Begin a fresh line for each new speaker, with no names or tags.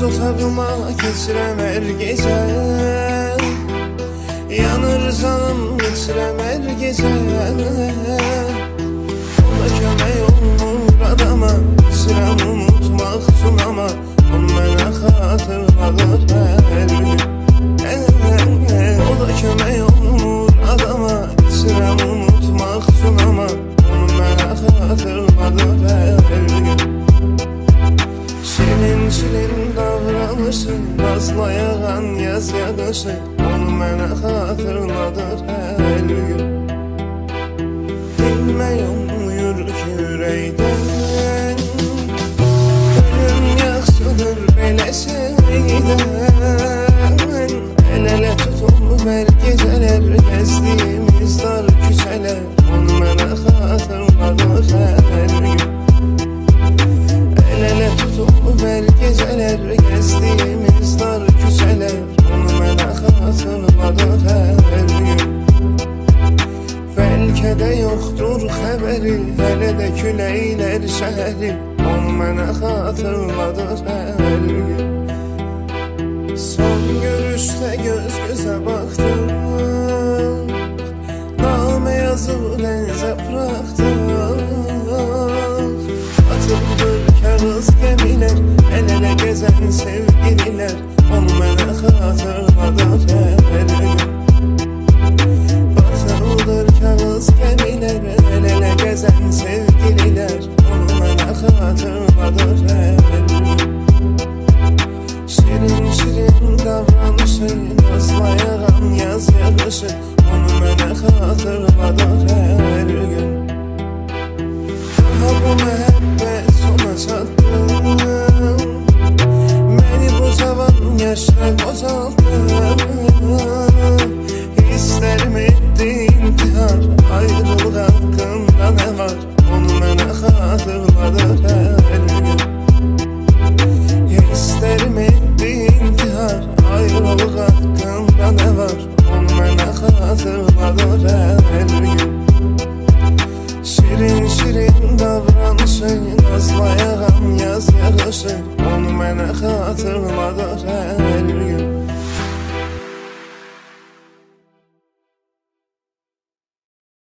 Öz otağıma keçirəm hər gecə, yanır canım içirəm hər gecə. Ona kömək olmur adama, içirəm unutmaq üçün ama onu mənə xatırladır hər gün. O da kömək olmur adama, içirəm unutmaq üçün ama onu mənə xatırladır hər gün. Şirin şirin davranışı, nazla yağan yaz yağışı onu mənə xatırladır hər gün. Dinmək olmuyor ki ürəkdən, ölüm yaxşıdır belə şeydən. El-ele tutulub hər gecələr, gəzdiyimiz dar küçələr onu mənə xatırladır hər gün. El-ele tutulub hər gecələr, gəzdiyimiz dar küçələr onu mənə xatırladır hər gün. Bəlkə də yoxdur xəbəri, hələ də küləklər şəhəri onu mənə xatırladır hər gün. Son görüşdə göz gözə baxdıq, namə yazıb dənizə buraxdıq. Atıldır kağız gəmilər, el-ele gəzən sevgililər onu mənə xatırladır hər gün. Batıldır kağız gəmilər, el-ele gəzən sevgililər onu mənə xatırladır hər gün. Şirin şirin davranışı, nazla yağan yaz yağışı onu mənə xatırladır hər gün. Daha bu məhəbbət sona çatdı, məni bu cavan yaşda qocaldı. Hisslərim etdi intihar, ayrılıq haqqında nə var onu mənə xatırladır hər gün. Hisslərim etdi intihar, ayrılıq haqqında nə var onu mənə xatırladır hər gün. Şirin şirin davranışı, nazla yağan yaz yağışı onu mənə xatırladır hər gün.